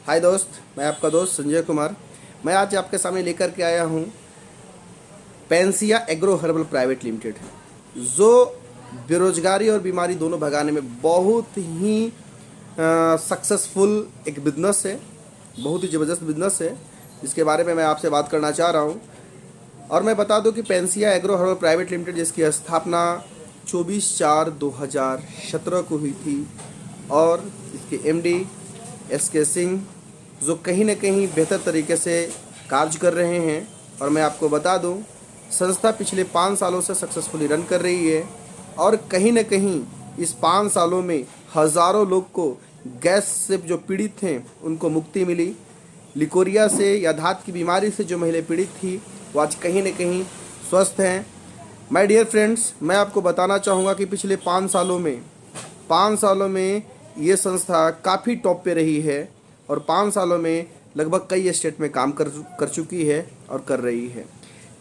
हाय दोस्त, मैं आपका दोस्त संजय कुमार। मैं आज आपके सामने लेकर के आया हूँ Pensiya agro herbal private limited, जो बेरोजगारी और बीमारी दोनों भगाने में बहुत ही सक्सेसफुल एक बिजनेस है। बहुत ही ज़बरदस्त बिजनेस है, जिसके बारे में मैं आपसे बात करना चाह रहा हूँ। और मैं बता दूं कि Pensiya agro herbal private limited, जिसकी स्थापना 24/4/2017 को हुई थी, और इसके एमडी एस के सिंह जो कहीं न कहीं बेहतर तरीके से कार्य कर रहे हैं। और मैं आपको बता दूं, संस्था पिछले 5 सालों से सक्सेसफुली रन कर रही है, और कहीं न कहीं इस 5 सालों में हज़ारों लोग को गैस से जो पीड़ित हैं उनको मुक्ति मिली। लिकोरिया से या धात की बीमारी से जो महिला पीड़ित थी वो आज कहीं न कहीं स्वस्थ हैं। माय डियर फ्रेंड्स, मैं आपको बताना चाहूँगा कि पिछले 5 सालों में ये संस्था काफ़ी टॉप पे रही है, और 5 सालों में लगभग कई स्टेट में काम कर चुकी है और कर रही है।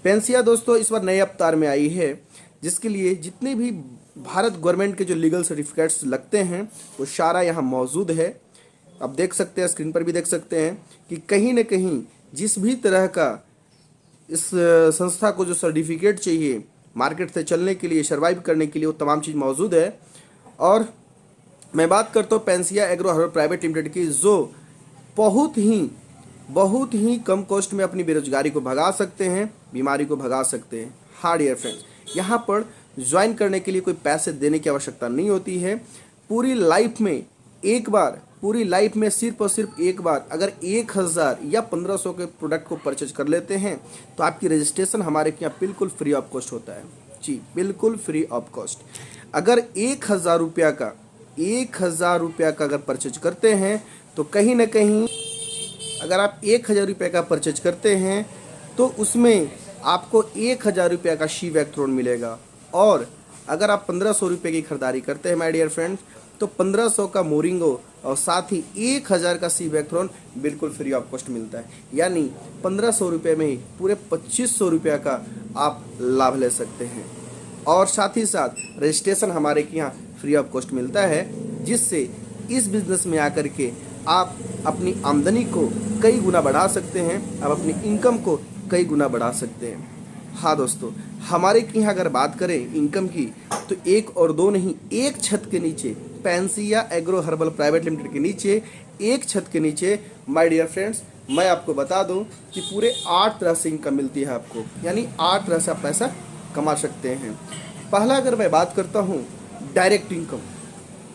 पेंसिया दोस्तों इस बार नए अवतार में आई है, जिसके लिए जितने भी भारत गवर्नमेंट के जो लीगल सर्टिफिकेट्स लगते हैं वो सारा यहाँ मौजूद है। आप देख सकते हैं, स्क्रीन पर भी देख सकते हैं कि कहीं न कहीं जिस भी तरह का इस संस्था को जो सर्टिफिकेट चाहिए मार्केट से चलने के लिए, सर्वाइव करने के लिए, वो तमाम चीज़ मौजूद है। और मैं बात करता हूँ Pensiya agro herbal private limited की, जो बहुत ही कम कॉस्ट में अपनी बेरोजगारी को भगा सकते हैं, बीमारी को भगा सकते हैं। हाँ डियर फ्रेंड्स, यहाँ पर ज्वाइन करने के लिए कोई पैसे देने की आवश्यकता नहीं होती है। पूरी लाइफ में सिर्फ और सिर्फ एक बार अगर 1000 या 1500 के प्रोडक्ट को परचेज कर लेते हैं तो आपकी रजिस्ट्रेशन हमारे यहाँ बिल्कुल फ्री ऑफ कॉस्ट होता है। जी, बिल्कुल फ्री ऑफ कॉस्ट। अगर 1000 रुपया का अगर परचेज करते हैं तो कहीं ना कहीं, अगर आप 1000 रुपये का परचेज करते हैं तो उसमें आपको 1000 रुपये का शी वैक्थ्रोन मिलेगा। और अगर आप 1500 रुपये की खरीदारी करते हैं माय डियर फ्रेंड्स, तो 1500 का मोरिंगो और साथ ही 1000 का सी वैक्थ्रोन बिल्कुल फ्री ऑफ कॉस्ट मिलता है। यानी 1500 रुपये में ही पूरे 2500 रुपये का आप लाभ ले सकते हैं। और साथ ही साथ रजिस्ट्रेशन हमारे यहाँ फ्री ऑफ कॉस्ट मिलता है, जिससे इस बिज़नेस में आकर के आप अपनी आमदनी को कई गुना बढ़ा सकते हैं, आप अपनी इनकम को कई गुना बढ़ा सकते हैं। हाँ दोस्तों, हमारे यहाँ अगर बात करें इनकम की, तो एक और दो नहीं, एक छत के नीचे, Pensiya agro herbal private limited के नीचे, एक छत के नीचे माय डियर फ्रेंड्स, मैं आपको बता दूं कि पूरे 8 तरह से इनकम मिलती है आपको। यानी 8 तरह से आप पैसा कमा सकते हैं। पहला अगर मैं बात करता हूँ डायरेक्ट इनकम।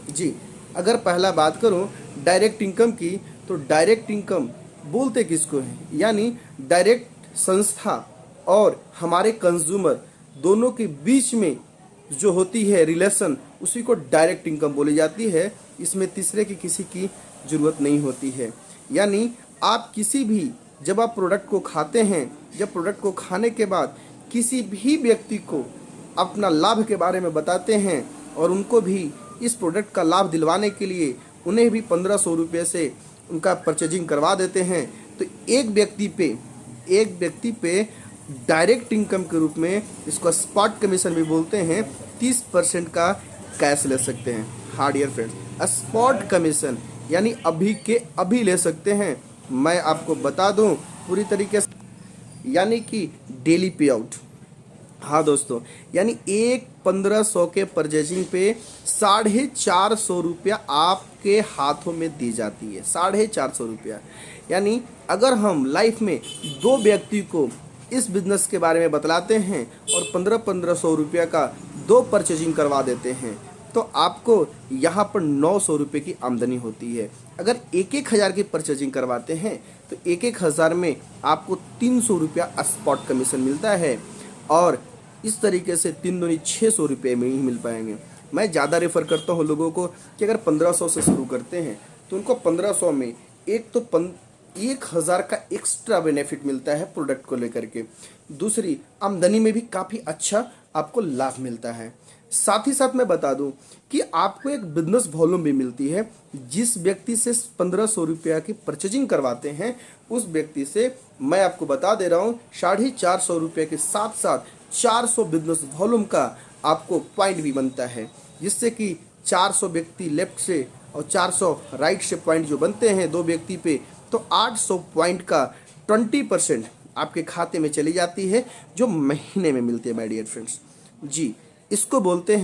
जी, अगर पहला बात करूँ डायरेक्ट इनकम की, तो डायरेक्ट इनकम बोलते किसको है? यानी डायरेक्ट संस्था और हमारे कंज्यूमर दोनों के बीच में जो होती है रिलेशन, उसी को डायरेक्ट इनकम बोली जाती है। इसमें तीसरे की किसी की ज़रूरत नहीं होती है। यानी आप किसी भी, जब आप प्रोडक्ट को खाते हैं, जब प्रोडक्ट को खाने के बाद किसी भी व्यक्ति को अपना लाभ के बारे में बताते हैं और उनको भी इस प्रोडक्ट का लाभ दिलवाने के लिए उन्हें भी 1500 रुपये से उनका परचेजिंग करवा देते हैं, तो एक व्यक्ति पे डायरेक्ट इनकम के रूप में, इसको स्पॉट कमीशन भी बोलते हैं, 30% का कैश ले सकते हैं। हाँ डियर फ्रेंड्स, स्पॉट कमीशन यानी अभी के अभी ले सकते हैं। मैं आपको बता दूं पूरी तरीके से, यानी कि डेली पे आउट। हाँ दोस्तों, यानी एक 1500 के परचेजिंग पे 450 रुपया आपके हाथों में दी जाती है। 450 रुपया। यानी अगर हम लाइफ में 2 व्यक्ति को इस बिजनेस के बारे में बतलाते हैं और 1500 रुपया का 2 परचेजिंग करवा देते हैं, तो आपको यहाँ पर 900 रुपये की आमदनी होती है। अगर 1,000 की परचेजिंग करवाते हैं तो 1,000 में आपको 300 रुपया स्पॉट कमीशन मिलता है, और इस तरीके से 3 दूनी 600 रुपये में ही मिल पाएंगे। मैं ज़्यादा रेफ़र करता हूँ लोगों को कि अगर 1500 से शुरू करते हैं तो उनको 1500 में एक तो 1000 का एक्स्ट्रा बेनिफिट मिलता है प्रोडक्ट को लेकर के, दूसरी आमदनी में भी काफ़ी अच्छा आपको लाभ मिलता है। साथ ही साथ मैं बता दूं कि आपको एक बिजनेस वॉल्यूम भी मिलती है। जिस व्यक्ति से 1500 रुपया की परचेजिंग करवाते हैं, उस व्यक्ति से मैं आपको बता दे रहा हूँ 450 रुपये के साथ साथ 400 बिजनेस वॉल्यूम का आपको पॉइंट भी बनता है, जिससे कि 400 व्यक्ति लेफ्ट से और 400 राइट से पॉइंट जो बनते हैं दो व्यक्ति पे, तो 800 पॉइंट का 20% आपके खाते में चली जाती है, जो महीने में मिलती है माय डियर फ्रेंड्स। जी, इसको बोलते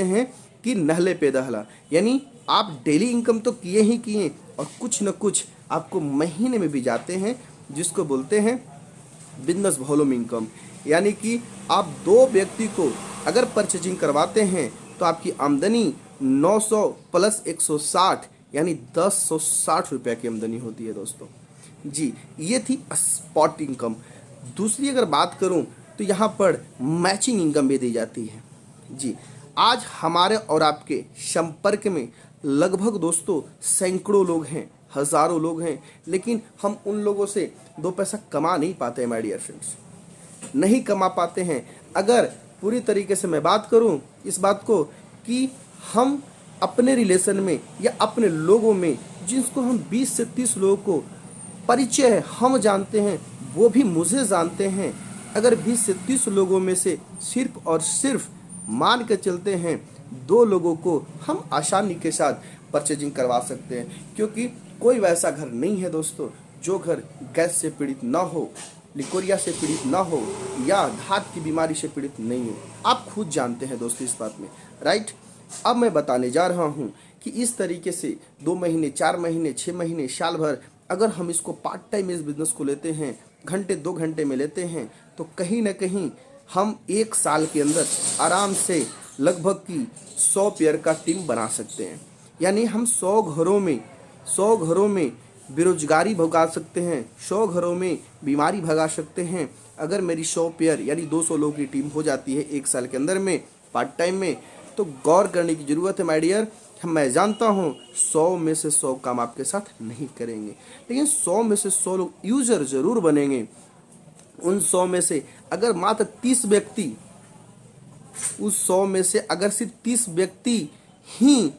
हैं कि नहले पे दहला, यानी आप डेली इनकम तो किए ही किए और कुछ न कुछ आपको महीने में भी जाते हैं, जिसको बोलते हैं बिजनेस वॉल्यूम इनकम। यानी कि आप दो व्यक्ति को अगर परचेजिंग करवाते हैं तो आपकी आमदनी 900 प्लस 160 यानी 1060 रुपये की आमदनी होती है दोस्तों। जी, ये थी स्पॉट इनकम। दूसरी अगर बात करूं तो यहाँ पर मैचिंग इनकम भी दी जाती है। जी, आज हमारे और आपके संपर्क में लगभग दोस्तों सैकड़ों लोग हैं, हज़ारों लोग हैं, लेकिन हम उन लोगों से दो पैसा कमा नहीं पाते हैं माय डियर फ्रेंड्स, नहीं कमा पाते हैं। अगर पूरी तरीके से मैं बात करूं इस बात को कि हम अपने रिलेशन में या अपने लोगों में जिसको हम 20 से 30 लोगों को परिचय है, हम जानते हैं, वो भी मुझे जानते हैं, अगर 20 से 30 लोगों में से सिर्फ और सिर्फ मान के चलते हैं 2 लोगों को हम आसानी के साथ परचेजिंग करवा सकते हैं, क्योंकि कोई वैसा घर नहीं है दोस्तों जो घर गैस से पीड़ित ना हो, लिकोरिया से पीड़ित ना हो या धात की बीमारी से पीड़ित नहीं हो। आप खुद जानते हैं दोस्तों इस बात में, राइट। अब मैं बताने जा रहा हूँ कि इस तरीके से 2 महीने, 4 महीने, 6 महीने, साल भर अगर हम इसको पार्ट टाइम इस बिज़नेस को लेते हैं, घंटे 2 घंटे में लेते हैं, तो कहीं ना कहीं हम 1 साल के अंदर आराम से लगभग की 100 पेयर का टीम बना सकते हैं। यानी हम 100 घरों में बेरोजगारी भगा सकते हैं, 100 घरों में बीमारी भगा सकते हैं। अगर मेरी 100 पेयर यानी 200 लोगों की टीम हो जाती है 1 साल के अंदर में पार्ट टाइम में, तो गौर करने की ज़रूरत है माय डियर। मैं जानता हूँ 100 में से 100 काम आपके साथ नहीं करेंगे, लेकिन 100 में से 100 लोग यूजर ज़रूर बनेंगे। उन 100 में से अगर मात्र 30 व्यक्ति, उस 100 में से अगर सिर्फ 30 व्यक्ति ही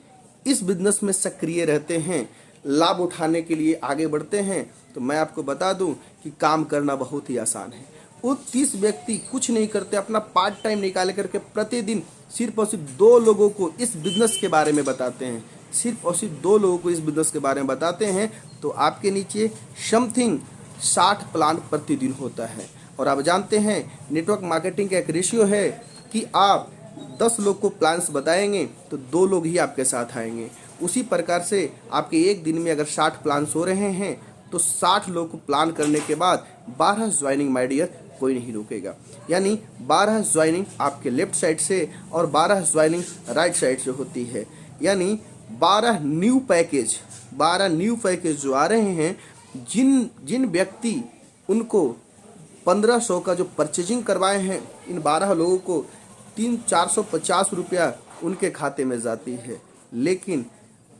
इस बिजनेस में सक्रिय रहते हैं, लाभ उठाने के लिए आगे बढ़ते हैं, तो मैं आपको बता दूं कि काम करना बहुत ही आसान है। वो 30 व्यक्ति कुछ नहीं करते, अपना पार्ट टाइम निकाल करके प्रतिदिन सिर्फ और सिर्फ 2 लोगों को इस बिजनेस के बारे में बताते हैं, सिर्फ और सिर्फ 2 लोगों को इस बिजनेस के बारे में बताते हैं, तो आपके नीचे समथिंग 60 प्लान प्रतिदिन होता है। और आप जानते हैं नेटवर्क मार्केटिंग का एक रेशियो है कि आप 10 लोग को प्लान्स बताएंगे तो 2 लोग ही आपके साथ आएंगे। उसी प्रकार से आपके एक दिन में अगर 60 प्लान्स हो रहे हैं तो 60 लोग को प्लान करने के बाद 12 ज्वाइनिंग माय डियर कोई नहीं रुकेगा। यानी 12 ज्वाइनिंग आपके लेफ्ट साइड से और 12 ज्वाइनिंग राइट साइड से होती है। यानी 12 न्यू पैकेज जो आ रहे हैं, जिन व्यक्ति उनको 1500 का जो परचेजिंग करवाए हैं, इन 12 लोगों को 450 रुपया उनके खाते में जाती है। लेकिन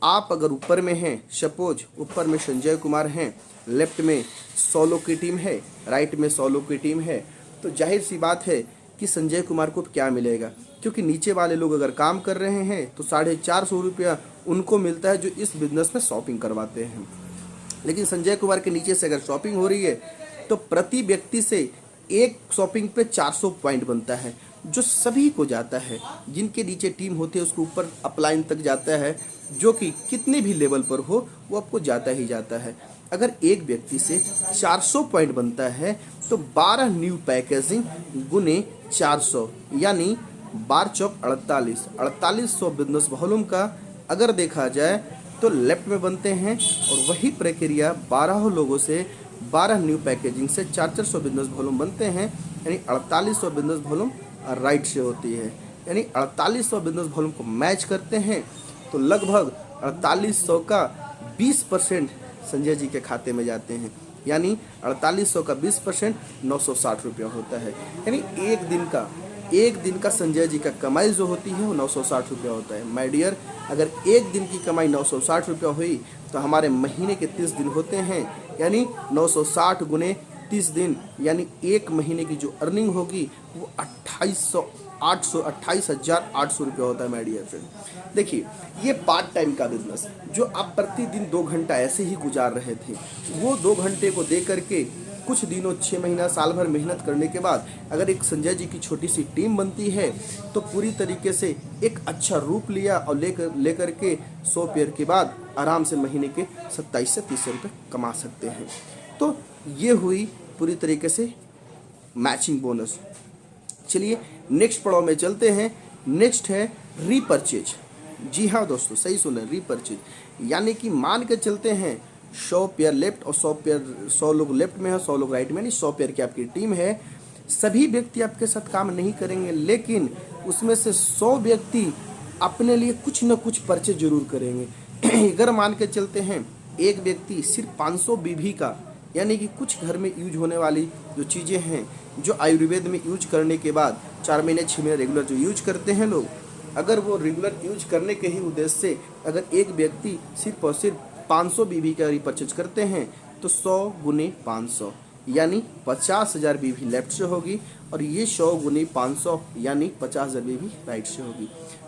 आप अगर ऊपर में हैं, सपोज ऊपर में संजय कुमार हैं, लेफ्ट में 100 लोग की टीम है, राइट में 100 लोग की टीम है, तो जाहिर सी बात है कि संजय कुमार को क्या मिलेगा, क्योंकि नीचे वाले लोग अगर काम कर रहे हैं तो 450 रुपया उनको मिलता है जो इस बिजनेस में शॉपिंग करवाते हैं। लेकिन संजय कुमार के नीचे से अगर शॉपिंग हो रही है तो प्रति व्यक्ति से एक शॉपिंग पे 400 पॉइंट बनता है, जो सभी को जाता है। जिनके नीचे टीम होती है उसको ऊपर अपलाइन तक जाता है, जो कि कितने भी लेवल पर हो वो आपको जाता ही जाता है। अगर एक व्यक्ति से 400 पॉइंट बनता है तो 12 न्यू पैकेजिंग गुने 400 यानी 12 चौक 4800 बिजनेस वॉल्यूम का अगर देखा जाए तो लेफ्ट में बनते हैं। और वही प्रक्रिया 12 लोगों से 12 न्यू पैकेजिंग से 400 बिजनेस वॉल्यूम बनते हैं, यानी 4800 बिजनेस वॉल्यूम राइट से होती है। यानी 4800 बिजनेस वॉल्यूम को मैच करते हैं तो लगभग 4800 का 20% संजय जी के खाते में जाते हैं। यानी 4800 का 20% 960 रुपया होता है। यानी एक दिन का संजय जी का कमाई जो होती है वो 960 रुपया होता है। माय डियर, अगर एक दिन की कमाई 960 रुपया हुई तो हमारे महीने के 30 दिन होते हैं, यानी 960 गुने 30 दिन, यानी एक महीने की जो अर्निंग होगी वो 28,800 रुपया होता है माय डियर फ्रेंड। देखिए, ये पार्ट टाइम का बिजनेस जो आप प्रतिदिन 2 घंटा ऐसे ही गुजार रहे थे, वो 2 घंटे को दे करके कुछ दिनों 6 महीना साल भर मेहनत करने के बाद अगर एक संजय जी की छोटी सी टीम बनती है तो पूरी तरीके से एक अच्छा रूप लिया और लेकर के 100 पेयर के बाद आराम से महीने के 27 से 30 रुपये कमा सकते हैं। तो ये हुई पूरी तरीके से मैचिंग बोनस। चलिए नेक्स्ट पड़ाव में चलते हैं। नेक्स्ट है रीपर्चेज। जी हाँ दोस्तों, सही सुने, रीपर्चेज। यानी कि मान के चलते हैं 100 पेयर लेफ्ट और 100 लोग लेफ्ट में है, 100 लोग राइट में, यानी 100 पेयर की आपकी टीम है। सभी व्यक्ति आपके साथ काम नहीं करेंगे, लेकिन उसमें से 100 व्यक्ति अपने लिए कुछ न कुछ परचेज जरूर करेंगे। अगर मान के चलते हैं एक व्यक्ति सिर्फ 500 बीबी का, यानी कि कुछ घर में यूज होने वाली जो चीज़ें हैं जो आयुर्वेद में यूज करने के बाद 4 महीने 6 महीने रेगुलर जो यूज करते हैं लोग, अगर वो रेगुलर यूज करने के ही उद्देश्य से अगर एक व्यक्ति सिर्फ और सिर्फ 500 बीबी का रिपर्चेज करते हैं तो 100 गुने 500 यानी 50,000 बीबी लेफ्ट से होगी और ये 100 गुने 500 यानी 50,000 बीबी राइट से होगी।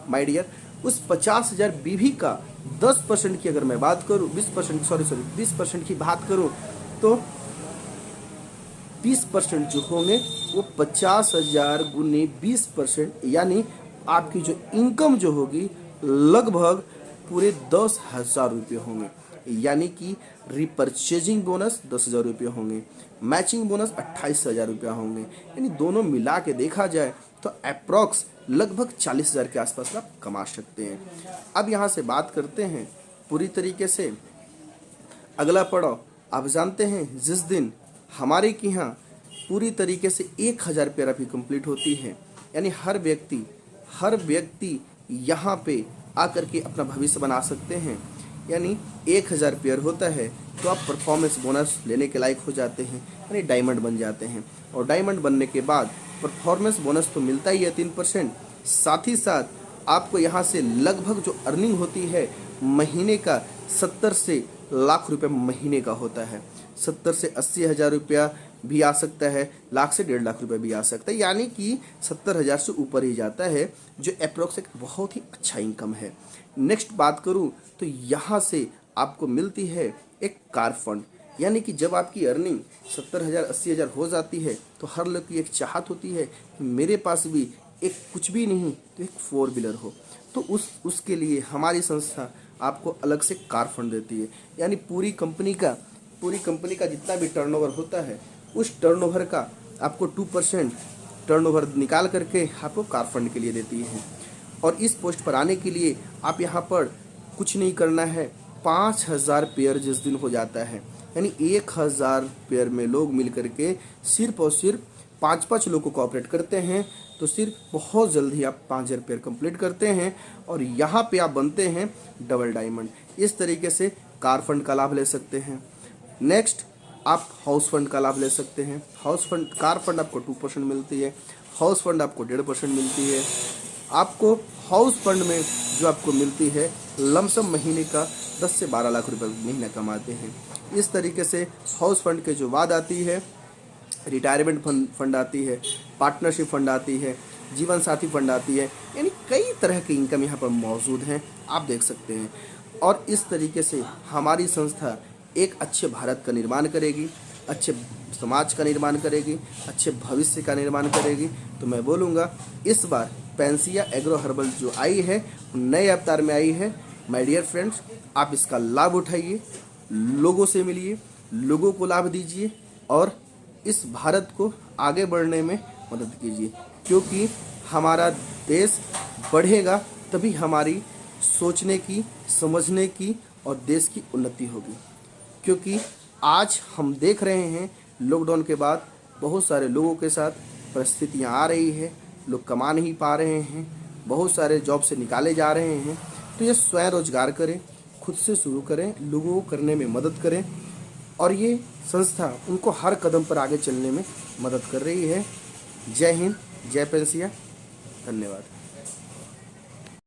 माय डियर, उस 50,000 बीबी का 10% की अगर मैं बात करूँ, 20% की बात करूँ तो 20% जो होंगे वो 50,000 गुने 20% यानी आपकी जो इनकम जो होगी लगभग पूरे 10,000 रुपये होंगे। यानी कि रिपर्चेजिंग बोनस 10,000 रुपये होंगे, मैचिंग बोनस 28,000 रुपया होंगे। यानी दोनों मिला के देखा जाए तो अप्रॉक्स लगभग 40,000 के आसपास आप कमा सकते हैं। अब यहाँ से बात करते हैं पूरी तरीके से अगला पड़ाव। आप जानते हैं जिस दिन हमारे के यहाँ पूरी तरीके से 1,000 पेयर अभी कंप्लीट होती है, यानी हर व्यक्ति यहाँ पे आकर के अपना भविष्य बना सकते हैं। यानी 1,000 पेयर होता है तो आप परफॉर्मेंस बोनस लेने के लायक हो जाते हैं, यानी डायमंड बन जाते हैं। और डायमंड बनने के बाद परफॉर्मेंस बोनस तो मिलता ही है 3%, साथ ही साथ आपको यहाँ से लगभग जो अर्निंग होती है महीने का 70 से लाख रुपए महीने का होता है। 70 से 80,000 रुपया भी आ सकता है, लाख से 1.5 लाख रुपए भी आ सकता है, यानी कि 70,000 से ऊपर ही जाता है, जो अप्रोक्स एक बहुत ही अच्छा इनकम है। नेक्स्ट बात करूं तो यहाँ से आपको मिलती है एक कार फंड। यानी कि जब आपकी अर्निंग 70,000 80,000 हो जाती है तो हर लोग की एक चाहत होती है कि मेरे पास भी एक कुछ भी नहीं तो एक 4 व्हीलर हो। तो उसके लिए हमारी संस्था आपको अलग से कार फंड देती है। यानी पूरी कंपनी का जितना भी टर्नओवर होता है उस टर्नओवर का आपको 2% टर्नओवर निकाल करके आपको कार फंड के लिए देती है। और इस पोस्ट पर आने के लिए आप यहाँ पर कुछ नहीं करना है, 5,000 पेयर जिस दिन हो जाता है, यानी 1,000 पेयर में लोग मिल करके सिर्फ और सिर्फ 5-5 लोग को कोऑपरेट करते हैं तो सिर्फ बहुत जल्दी आप 5,000 पेयर कंप्लीट करते हैं और यहाँ पे आप बनते हैं डबल डायमंड। इस तरीके से कार फंड का लाभ ले सकते हैं। नेक्स्ट आप हाउस फंड का लाभ ले सकते हैं। कार फंड आपको 2% मिलती है, हाउस फंड आपको 1.5% मिलती है। आपको हाउस फंड में जो आपको मिलती है लमसम महीने का 10 से 12 लाख रुपए महीना कमाते हैं। इस तरीके से हाउस फंड के जो बाद आती है रिटायरमेंट फंड आती है, पार्टनरशिप फंड आती है, जीवन साथी फंड आती है, यानी कई तरह की इनकम यहाँ पर मौजूद हैं, आप देख सकते हैं। और इस तरीके से हमारी संस्था एक अच्छे भारत का निर्माण करेगी, अच्छे समाज का निर्माण करेगी, अच्छे भविष्य का निर्माण करेगी। तो मैं बोलूँगा इस बार पैंसिया एग्रो हर्बल जो आई है नए अवतार में आई है। माय डियर फ्रेंड्स, आप इसका लाभ उठाइए, लोगों से मिलिए, लोगों को लाभ दीजिए और इस भारत को आगे बढ़ने में मदद कीजिए, क्योंकि हमारा देश बढ़ेगा तभी हमारी सोचने की, समझने की और देश की उन्नति होगी। क्योंकि आज हम देख रहे हैं लॉकडाउन के बाद बहुत सारे लोगों के साथ परिस्थितियां आ रही है, लोग कमा नहीं पा रहे हैं, बहुत सारे जॉब से निकाले जा रहे हैं। तो ये स्वयं रोजगार करें, खुद से शुरू करें, लोगों को करने में मदद करें और ये संस्था उनको हर कदम पर आगे चलने में मदद कर रही है। जय हिंद, जय पैंसिया, धन्यवाद।